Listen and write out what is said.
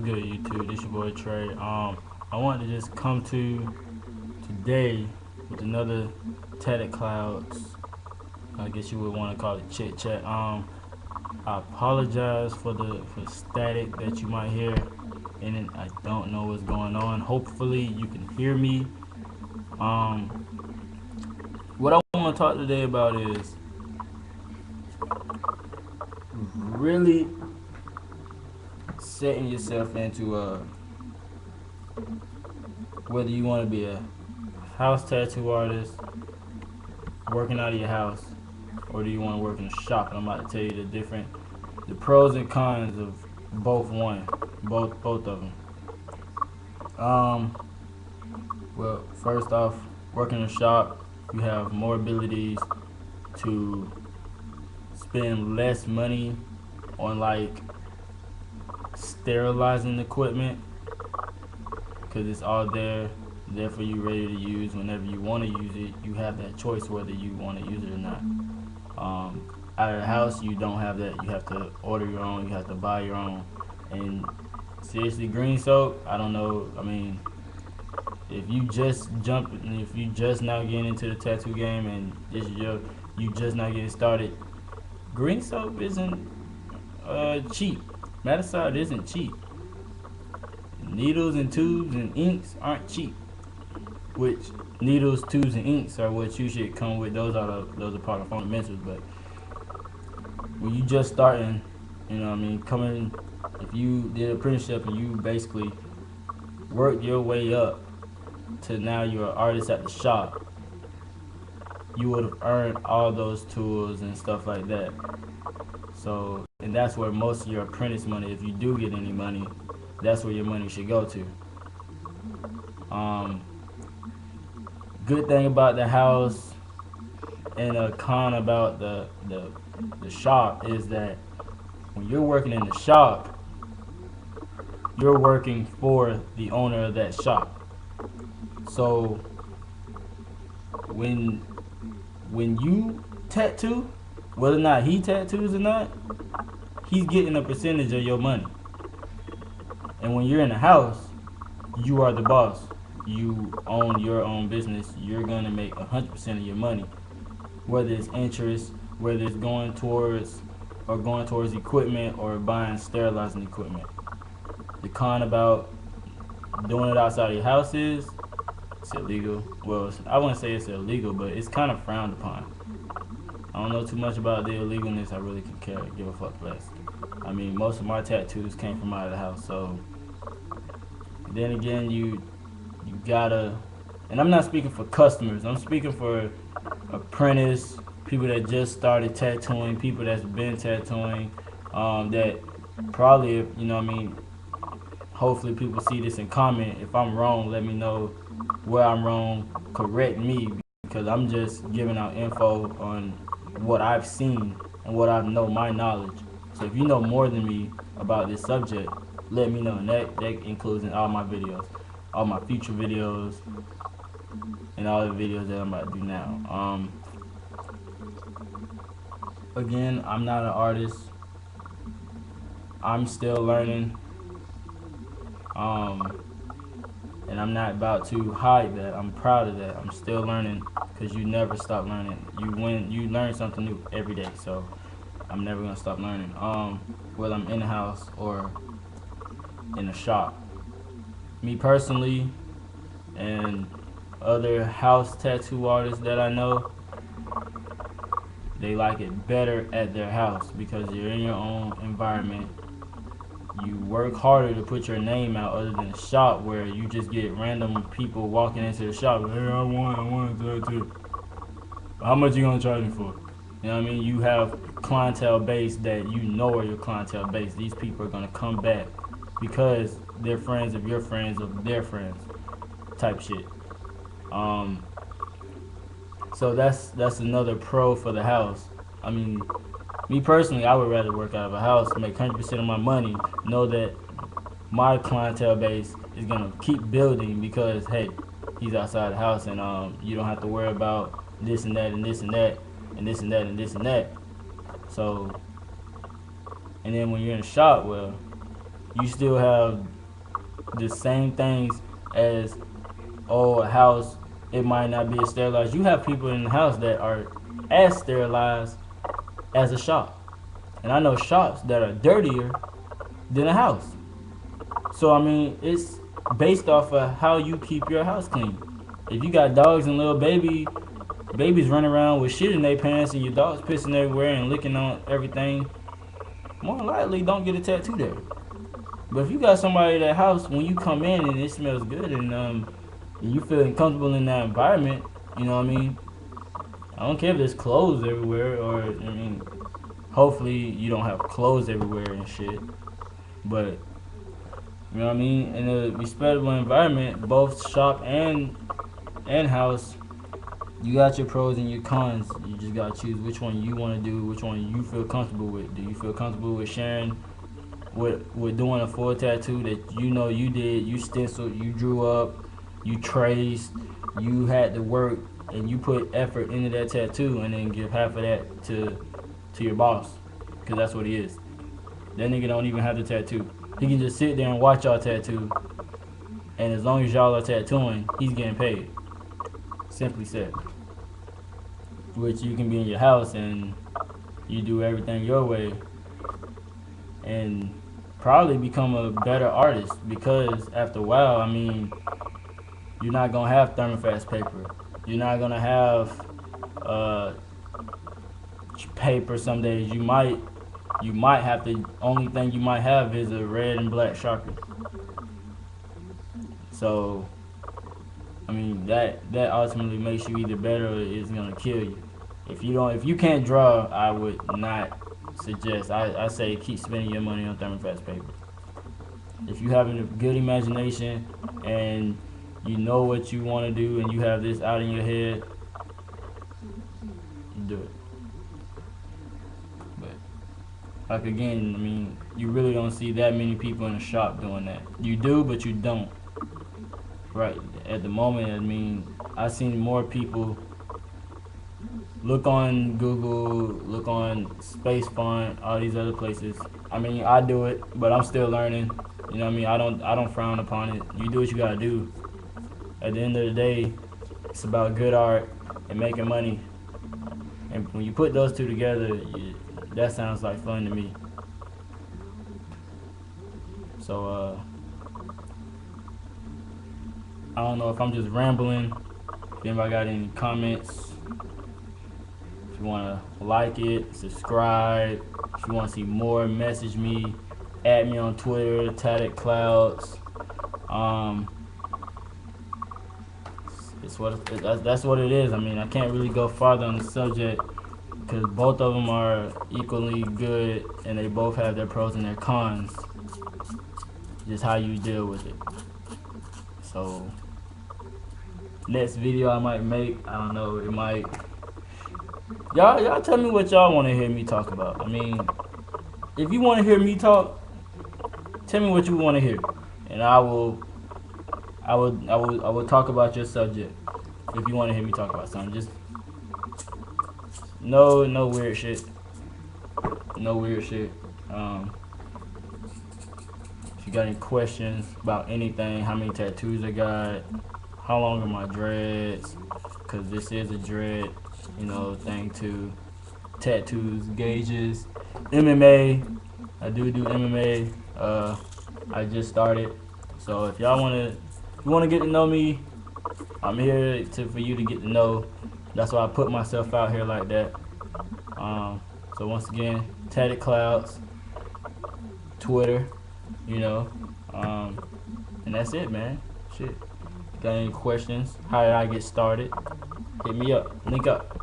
good, YouTube? This your boy Trey. I wanted to just come to today with another Tatted Clouds. I guess you would want to call it chit chat. I apologize for the static that you might hear in it. I don't know what's going on. Hopefully you can hear me. Um, what I want to talk today about is really setting yourself into whether you want to be a house tattoo artist working out of your house, or do you want to work in a shop? And I'm about to tell you the pros and cons of both of them. Well, first off, working in a shop, you have more abilities to spend less money on like sterilizing equipment, because it's all there for you, ready to use whenever you want to use it. You have that choice whether you want to use it or not. Out of the house, you don't have that. You have to order your own. You have to buy your own. And seriously, green soap, I don't know. I mean, if you just now getting into the tattoo game and you just not getting started, green soap isn't cheap. Matter of fact, it isn't cheap. Needles and tubes and inks aren't cheap. Which needles, tubes, and inks are what you should come with. Those are part of fundamentals. But when you just starting, you know what I mean, if you did an apprenticeship and you basically worked your way up to now you're an artist at the shop, you would have earned all those tools and stuff like that. So, and that's where most of your apprentice money, if you do get any money, that's where your money should go to. Good thing about the house and a con about the shop is that when you're working in the shop, you're working for the owner of that shop. So when you tattoo, whether or not he tattoos or not, he's getting a percentage of your money. And when you're in the house, you are the boss. You own your own business. You're gonna make 100% of your money, whether it's interest, whether it's going towards equipment or buying sterilizing equipment. The con about doing it outside of your house is it's illegal. Well, I wouldn't say it's illegal, but it's kind of frowned upon. I don't know too much about the illegalness. I really can give a fuck less. I mean, most of my tattoos came from out of the house, so then again, you gotta, and I'm not speaking for customers, I'm speaking for apprentice, people that just started tattooing, people that's been tattooing, that probably, you know what I mean, hopefully people see this and comment. If I'm wrong, let me know where I'm wrong, correct me, because I'm just giving out info on what I've seen and what I know, my knowledge. So if you know more than me about this subject, let me know, and that includes in all my videos, all my future videos, and all the videos that I'm about to do now. Again, I'm not an artist. I'm still learning. And I'm not about to hide that. I'm proud of that. I'm still learning, because you never stop learning. You learn something new every day. So I'm never gonna stop learning. Whether I'm in the house or in a shop. Me personally, and other house tattoo artists that I know, they like it better at their house because you're in your own environment. You work harder to put your name out, other than a shop where you just get random people walking into the shop. Hey, I want a tattoo. How much you gonna charge me for? You know what I mean? You have clientele base that you know are your clientele base. These people are gonna come back because they're friends of your friends of their friends, type shit. So that's another pro for the house. I mean, me personally, I would rather work out of a house, make 100% of my money, know that my clientele base is gonna keep building because hey, he's outside the house, and you don't have to worry about this and that and this and that and this and that and this and that. So, and then when you're in a shop, well, you still have the same things as a house. It might not be as sterilized. You have people in the house that are as sterilized as a shop, and I know shops that are dirtier than a house. So I mean, it's based off of how you keep your house clean. If you got dogs and little babies running around with shit in their pants and your dog's pissing everywhere and licking on everything, more likely don't get a tattoo there. But if you got somebody at that house, when you come in and it smells good and you feeling comfortable in that environment, you know what I mean? I don't care if there's clothes everywhere, or I mean, hopefully you don't have clothes everywhere and shit. But you know what I mean? In a respectable environment, both shop and house, you got your pros and your cons. You just gotta choose which one you want to do, which one you feel comfortable with. Do you feel comfortable with sharing, with doing a full tattoo that you know you did, you stenciled, you drew up, you traced, you had to work, and you put effort into that tattoo, and then give half of that to your boss, because that's what he is. That nigga don't even have the tattoo. He can just sit there and watch y'all tattoo, and as long as y'all are tattooing, he's getting paid. Simply said. Which you can be in your house and you do everything your way and probably become a better artist, because after a while, I mean, you're not gonna have thermofast paper. You're not gonna have paper some days. You might have to, only thing you might have is a red and black Sharpie. So I mean, that ultimately makes you either better or it's gonna kill you. If you can't draw, I would not suggest. I say keep spending your money on thermofast paper. If you have a good imagination and you know what you want to do and you have this out in your head, do it. But like again, I mean, you really don't see that many people in the shop doing that. You do, but you don't. Right at the moment, I mean, I've seen more people. Look on Google, look on Space Font, all these other places. I mean, I do it, but I'm still learning. You know what I mean? I don't frown upon it. You do what you gotta do. At the end of the day, it's about good art and making money. And when you put those two together, that sounds like fun to me. So I don't know if I'm just rambling. If anybody got any comments, if you want to like it, subscribe. If you want to see more, message me. Add me on Twitter, Tatted Clouds. That's what it is. I mean, I can't really go farther on the subject because both of them are equally good and they both have their pros and their cons. Just how you deal with it. So next video I might make, I don't know, it might, y'all tell me what y'all want to hear me talk about. I mean, if you want to hear me talk, tell me what you want to hear, and I will talk about your subject. If you want to hear me talk about something, just no weird shit, no weird shit. If you got any questions about anything, how many tattoos I got, how long are my dreads, because this is a dread, you know, thing too. Tattoos, gauges, MMA. I do MMA. I just started, so if y'all want to get to know me, I'm here for you to get to know. That's why I put myself out here like that. So once again, Tatted Clouds, Twitter, you know, and that's it, man. Shit. Got any questions? How did I get started? Hit me up. Link up.